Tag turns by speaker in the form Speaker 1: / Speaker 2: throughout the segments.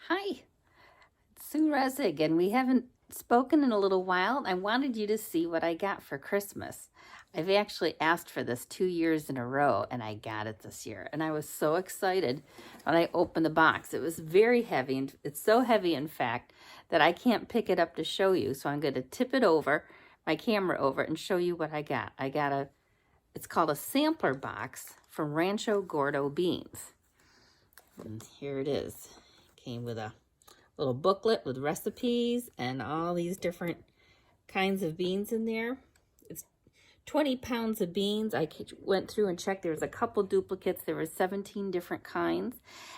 Speaker 1: Hi, Sue Resig, and we haven't spoken in a little while. I wanted you to see what I got for Christmas. I've actually asked for this 2 years in a row, and I got it this year. And I was so excited when I opened the box. It was very heavy, and it's so heavy, in fact, that I can't pick it up to show you. So I'm going to tip it over, my camera over, and show you what I got. It's called a sampler box from Rancho Gordo beans. And here it is. Came with a little booklet with recipes and all these different kinds of beans in there. It's 20 pounds of beans. I went through and checked. There was a couple duplicates. There were 17 different kinds.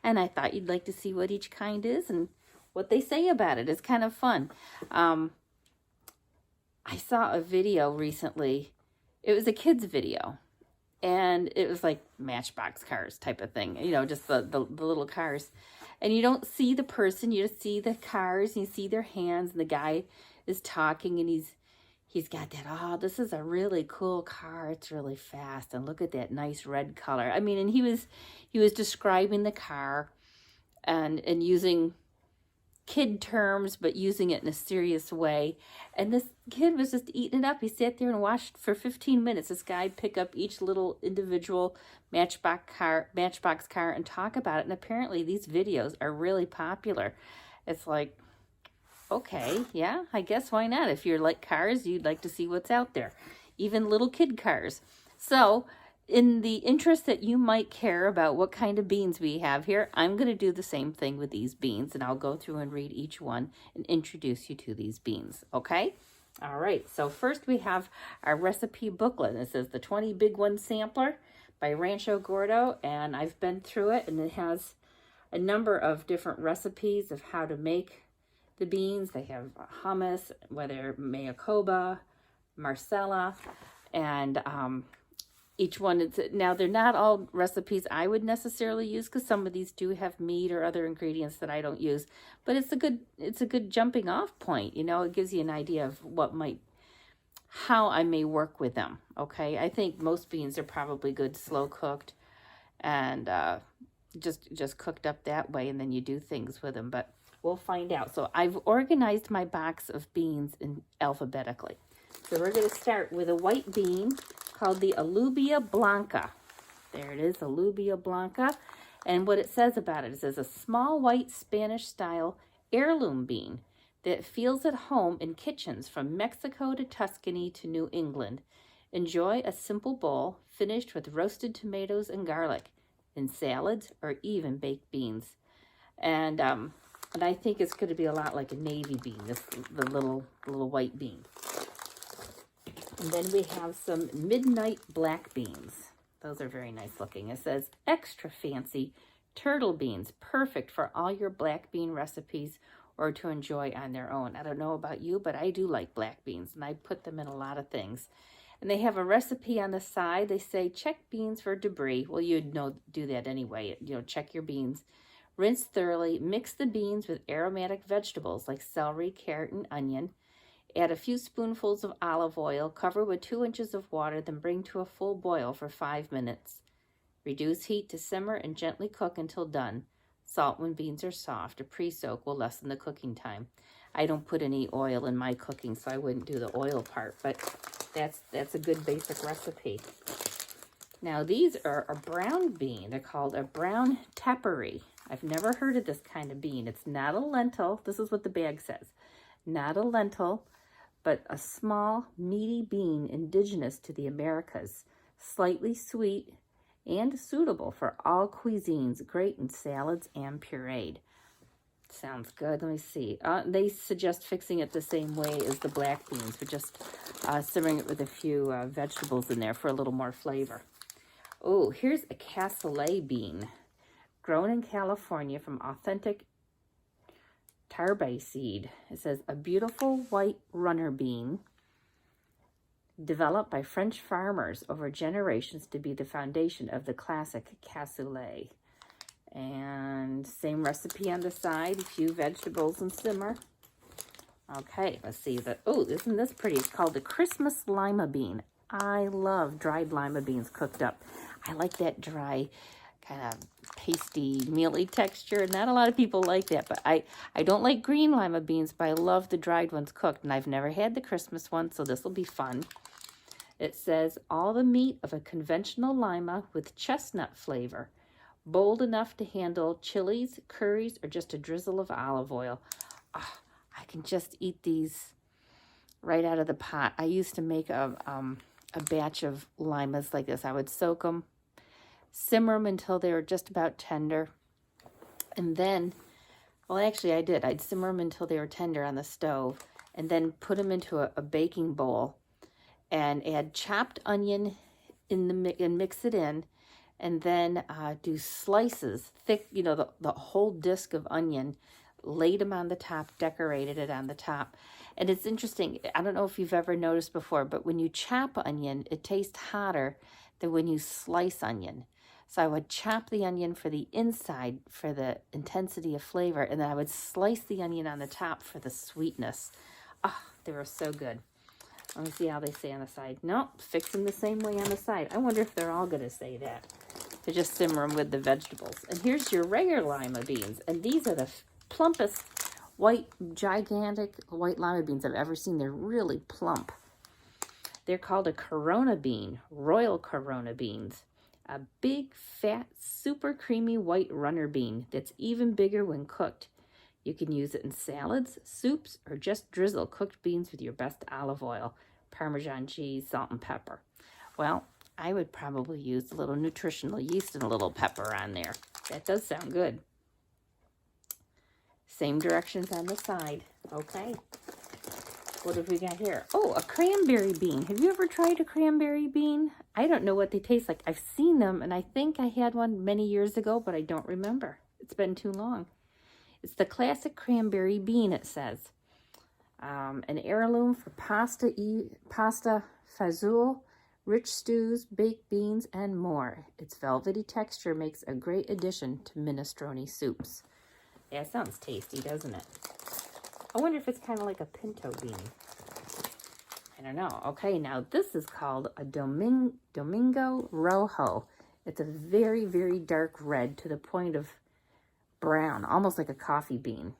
Speaker 1: And I thought you'd like to see what each kind is and what they say about it. It's kind of fun. I saw a video recently. It was a kid's video. And it was like Matchbox cars type of thing. You know, just the little cars. And you don't see the person, you just see the cars, and you see their hands, and the guy is talking, and he's got that, oh, this is a really cool car, it's really fast, and look at that nice red color. I mean, and he was describing the car and using kid terms, but using it in a serious way. And this kid was just eating it up. He sat there and watched for 15 minutes this guy pick up each little individual Matchbox car and talk about it. And apparently these videos are really popular. It's like, okay, yeah, I guess why not? If you're like cars, you'd like to see what's out there, even little kid cars. So in the interest that you might care about what kind of beans we have here, I'm going to do the same thing with these beans, and I'll go through and read each one and introduce you to these beans, okay? All right, so first we have our recipe booklet. It says the 20 Big Ones Sampler by Rancho Gordo, and I've been through it, and it has a number of different recipes of how to make the beans. They have hummus, whether Mayakoba, Marcella, and each one, now they're not all recipes I would necessarily use because some of these do have meat or other ingredients that I don't use, but it's a good jumping off point. You know, it gives you an idea of how I may work with them. Okay, I think most beans are probably good slow cooked and just cooked up that way, and then you do things with them, but we'll find out. So I've organized my box of beans alphabetically. So we're going to start with a white bean called the Alubia Blanca. There it is, Alubia Blanca. And what it says about it, it says a small white Spanish-style heirloom bean that feels at home in kitchens from Mexico to Tuscany to New England. Enjoy a simple bowl finished with roasted tomatoes and garlic in salads or even baked beans. And I think it's going to be a lot like a navy bean, the little white bean. And then we have some midnight black beans. Those are very nice looking. It says extra fancy turtle beans, perfect for all your black bean recipes or to enjoy on their own. I don't know about you, but I do like black beans, and I put them in a lot of things. And they have a recipe on the side. They say check beans for debris. Well, you'd do that anyway. You know, check your beans. Rinse thoroughly. Mix the beans with aromatic vegetables like celery, carrot, and onion. Add a few spoonfuls of olive oil, cover with 2 inches of water, then bring to a full boil for 5 minutes. Reduce heat to simmer and gently cook until done. Salt when beans are soft. A pre-soak will lessen the cooking time. I don't put any oil in my cooking, so I wouldn't do the oil part, but that's a good basic recipe. Now these are a brown bean. They're called a brown tepary. I've never heard of this kind of bean. It's not a lentil. This is what the bag says. Not a lentil, but a small, meaty bean indigenous to the Americas, slightly sweet and suitable for all cuisines, great in salads and pureed. Sounds good. Let me see. They suggest fixing it the same way as the black beans, but just simmering it with a few vegetables in there for a little more flavor. Oh, here's a cassoulet bean, grown in California from authentic tarbay seed. It says a beautiful white runner bean developed by French farmers over generations to be the foundation of the classic cassoulet. And same recipe on the side, a few vegetables and simmer. Okay, let's see. Oh, isn't this pretty? It's called the Christmas lima bean. I love dried lima beans cooked up. I like that dry kind of pasty, mealy texture. Not a lot of people like that, but I don't like green lima beans, but I love the dried ones cooked, and I've never had the Christmas one, so this will be fun. It says, all the meat of a conventional lima with chestnut flavor, bold enough to handle chilies, curries, or just a drizzle of olive oil. Oh, I can just eat these right out of the pot. I used to make a batch of limas like this. I would soak them, simmer them until they were just about tender. And then, well, actually I did. I'd simmer them until they were tender on the stove and then put them into a baking bowl and add chopped onion and mix it in. And then do slices, thick, you know, the whole disc of onion, laid them on the top, decorated it on the top. And it's interesting, I don't know if you've ever noticed before, but when you chop onion, it tastes hotter than when you slice onion. So I would chop the onion for the inside for the intensity of flavor, and then I would slice the onion on the top for the sweetness. Oh, they were so good. Let me see how they say on the side. Nope, fix them the same way on the side. I wonder if they're all going to say that. To just simmer them with the vegetables. And here's your regular lima beans. And these are the plumpest gigantic white lima beans I've ever seen. They're really plump. They're called a Corona bean, royal Corona beans. A big, fat, super creamy white runner bean that's even bigger when cooked. You can use it in salads, soups, or just drizzle cooked beans with your best olive oil, Parmesan cheese, salt, and pepper. Well, I would probably use a little nutritional yeast and a little pepper on there. That does sound good. Same directions on the side. Okay. What have we got here? Oh, a cranberry bean. Have you ever tried a cranberry bean? I don't know what they taste like. I've seen them, and I think I had one many years ago, but I don't remember. It's been too long. It's the classic cranberry bean, it says. An heirloom for pasta fazool, rich stews, baked beans, and more. Its velvety texture makes a great addition to minestrone soups. Yeah, it sounds tasty, doesn't it? I wonder if it's kind of like a pinto bean. I don't know. Okay, now this is called a Domingo Rojo. It's a very, very dark red to the point of brown, almost like a coffee bean.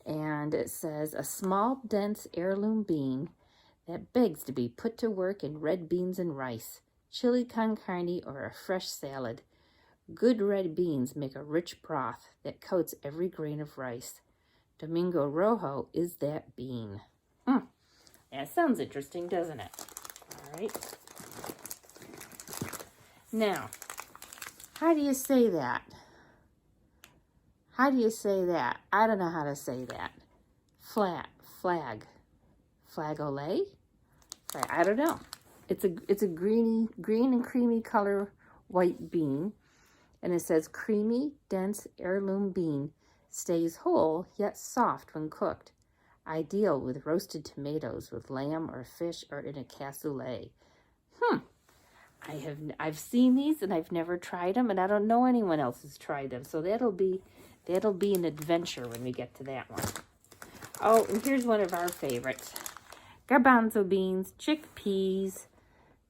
Speaker 1: And it says, a small, dense heirloom bean that begs to be put to work in red beans and rice, chili con carne, or a fresh salad. Good red beans make a rich broth that coats every grain of rice. Domingo Rojo is that bean. That sounds interesting, doesn't it? All right. Now, how do you say that? How do you say that? I don't know how to say that. Flag au lait? I don't know. It's a green and creamy color white bean, and it says creamy, dense heirloom bean stays whole yet soft when cooked. Ideal with roasted tomatoes with lamb or fish or in a cassoulet. I've seen these and I've never tried them, and I don't know anyone else has tried them. So that'll be an adventure when we get to that one. Oh, and here's one of our favorites. Garbanzo beans, chickpeas.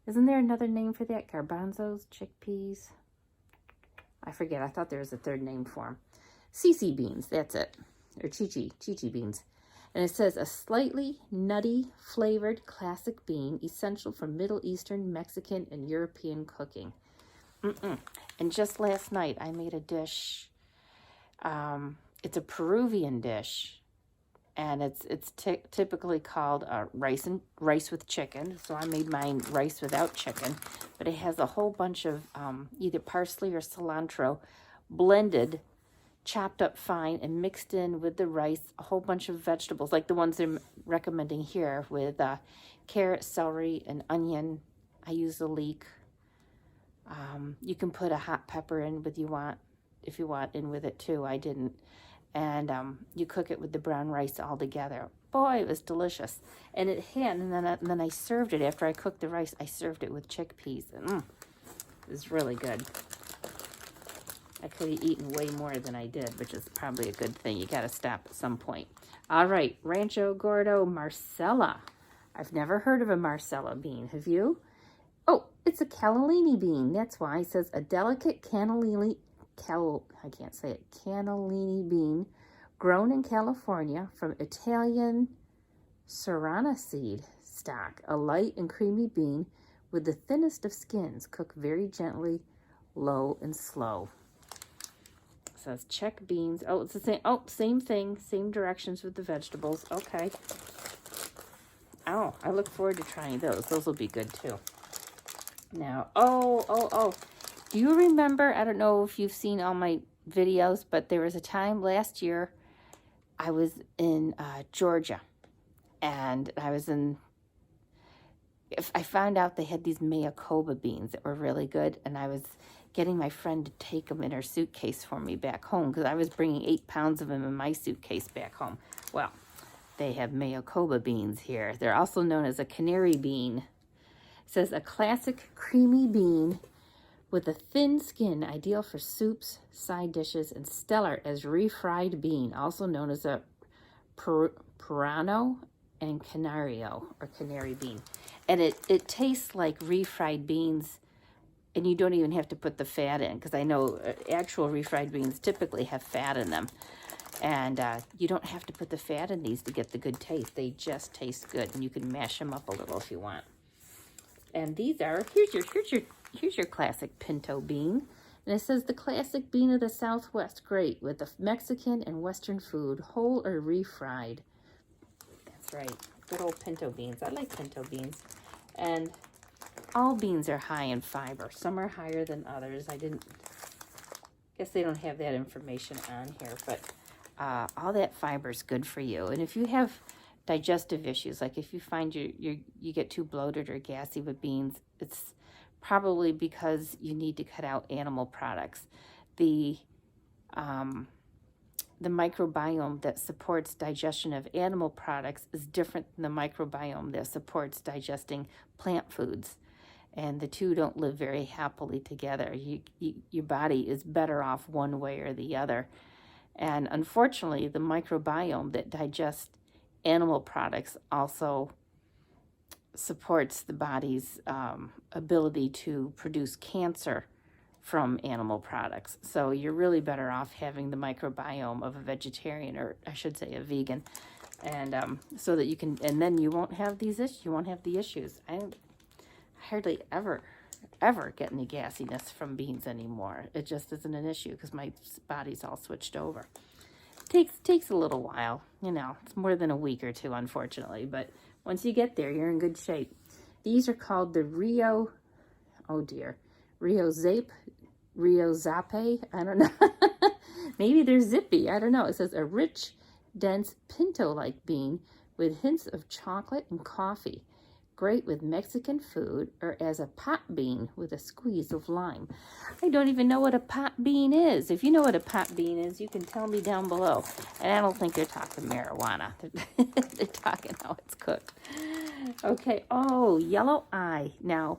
Speaker 1: Isn't there another name for that? Garbanzos, chickpeas. I forget. I thought there was a third name for them. CC beans, that's it. Or chichi beans. And it says a slightly nutty flavored classic bean essential for Middle Eastern, Mexican, and European cooking. And just last night I made a dish. It's a Peruvian dish, and it's typically called rice with chicken. So I made mine rice without chicken, but it has a whole bunch of either parsley or cilantro blended, chopped up fine, and mixed in with the rice, a whole bunch of vegetables, like the ones they're recommending here, with carrot, celery, and onion. I use the leek. You can put a hot pepper in if you want in with it too. I didn't. And you cook it with the brown rice all together. Boy, it was delicious. And then I served it after I cooked the rice. I served it with chickpeas. It was really good. I could have eaten way more than I did, which is probably a good thing. You got to stop at some point. All right, Rancho Gordo Marcella. I've never heard of a Marcella bean. Have you? Oh, it's a cannellini bean. That's why it says a delicate cannellini bean grown in California from Italian Serrana seed stock, a light and creamy bean with the thinnest of skins, cooked very gently, low and slow. It says check beans. Oh, it's the same. Oh, same thing. Same directions with the vegetables. Okay. Oh, I look forward to trying those. Those will be good too. Now, oh. Do you remember, I don't know if you've seen all my videos, but there was a time last year I was in Georgia, and I found out they had these Mayakoba beans that were really good, and I was getting my friend to take them in her suitcase for me back home because I was bringing 8 pounds of them in my suitcase back home. Well, they have Mayakoba beans here. They're also known as a canary bean. It says a classic creamy bean with a thin skin, ideal for soups, side dishes, and stellar as refried bean, also known as a Purano and Canario, or canary bean. And it tastes like refried beans, and you don't even have to put the fat in, because I know actual refried beans typically have fat in them. And you don't have to put the fat in these to get the good taste. They just taste good, and you can mash them up a little if you want. And these are, here's your classic pinto bean. And it says the classic bean of the Southwest, great with the Mexican and Western food, whole or refried. That's right, good old pinto beans. I like pinto beans. And all beans are high in fiber. Some are higher than others. Guess they don't have that information on here, but all that fiber is good for you. And if you have digestive issues, like if you find you get too bloated or gassy with beans, it's probably because you need to cut out animal products. The microbiome that supports digestion of animal products is different than the microbiome that supports digesting plant foods. And the two don't live very happily together. Your body is better off one way or the other. And unfortunately, the microbiome that digests animal products also supports the body's ability to produce cancer from animal products. So you're really better off having the microbiome of a vegetarian, or I should say a vegan, and so that you can, and then you won't have these issues. You won't have the issues. I hardly ever get any gassiness from beans anymore. It just isn't an issue because my body's all switched over. Takes a little while, you know. It's more than a week or two, unfortunately, but once you get there, you're in good shape. These are called the Rio Zape, I don't know. Maybe they're zippy, I don't know. It says a rich, dense pinto-like bean with hints of chocolate and coffee. Great with Mexican food or as a pot bean with a squeeze of lime. I don't even know what a pot bean is. If you know what a pot bean is, you can tell me down below. And I don't think they're talking marijuana. They're talking how it's cooked. Okay, oh, yellow eye. Now,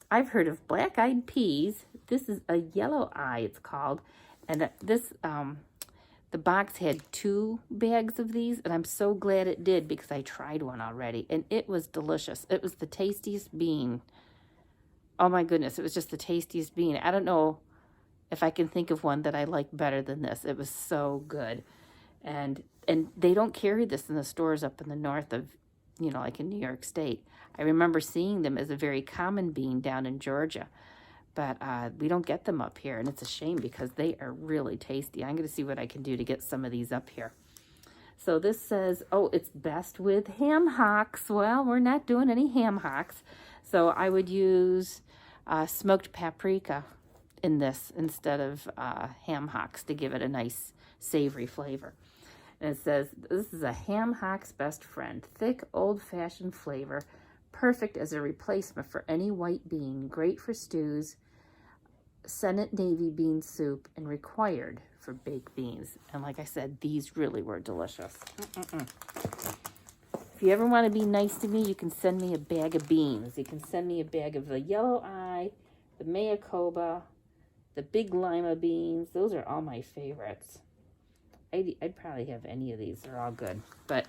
Speaker 1: I've heard of black-eyed peas. This is a yellow eye, it's called. And this, the box had 2 bags of these, and I'm so glad it did because I tried one already, and it was delicious. It was the tastiest bean. Oh my goodness, it was just the tastiest bean. I don't know if I can think of one that I like better than this. It was so good. And they don't carry this in the stores up in the north of, you know, like in New York State. I remember seeing them as a very common bean down in Georgia. But we don't get them up here, and it's a shame because they are really tasty. I'm going to see what I can do to get some of these up here. So this says, oh, it's best with ham hocks. Well, we're not doing any ham hocks. So I would use smoked paprika in this instead of ham hocks to give it a nice savory flavor. And it says, this is a ham hock's best friend. Thick, old-fashioned flavor. Perfect as a replacement for any white bean. Great for stews, Senate navy bean soup, and required for baked beans. And like I said, these really were delicious. If you ever want to be nice to me, you can send me a bag of beans. You can send me a bag of the yellow eye, the Mayakoba, the big lima beans. Those are all my favorites. I'd probably have any of these. They're all good. But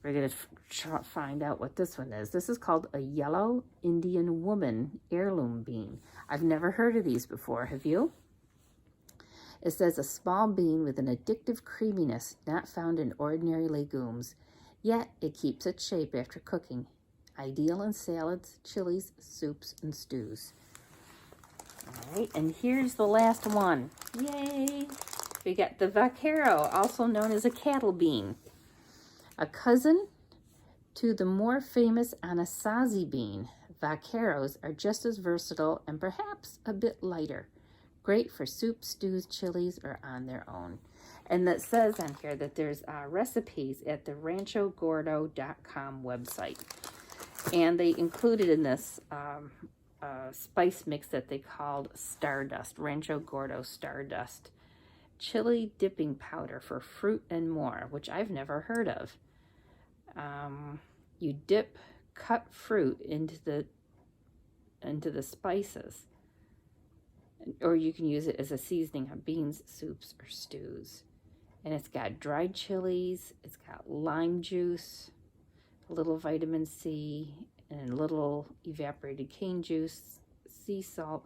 Speaker 1: We're going to find out what this one is. This is called a yellow Indian woman heirloom bean. I've never heard of these before. Have you? It says a small bean with an addictive creaminess not found in ordinary legumes, yet it keeps its shape after cooking. Ideal in salads, chilies, soups, and stews. All right, and here's the last one. Yay! We got the vaquero, also known as a cattle bean. A cousin to the more famous anasazi bean, vaqueros are just as versatile and perhaps a bit lighter. Great for soup, stews, chilies, or on their own. And that says on here that there's recipes at the ranchogordo.com website. And they included in this spice mix that they called Stardust, Rancho Gordo Stardust. Chili dipping powder for fruit and more, which I've never heard of. You dip cut fruit into the spices, or you can use it as a seasoning on beans, soups, or stews. And it's got dried chilies, it's got lime juice, a little vitamin C, and a little evaporated cane juice, sea salt,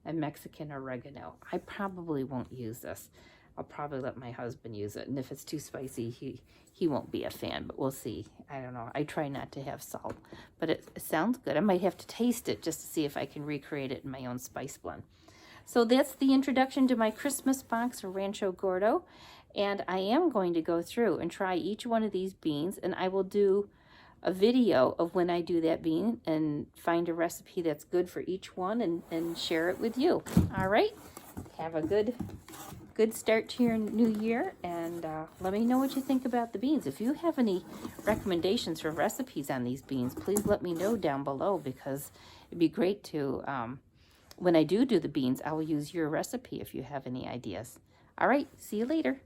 Speaker 1: and Mexican oregano. I probably won't use this. I'll probably let my husband use it. And if it's too spicy, he won't be a fan, but we'll see. I don't know. I try not to have salt, but it sounds good. I might have to taste it just to see if I can recreate it in my own spice blend. So that's the introduction to my Christmas box of Rancho Gordo. And I am going to go through and try each one of these beans, and I will do a video of when I do that bean and find a recipe that's good for each one and share it with you. All right? Have a good start to your new year, and let me know what you think about the beans. If you have any recommendations for recipes on these beans, please let me know down below, because it'd be great to, when I do the beans, I will use your recipe if you have any ideas. All right, see you later.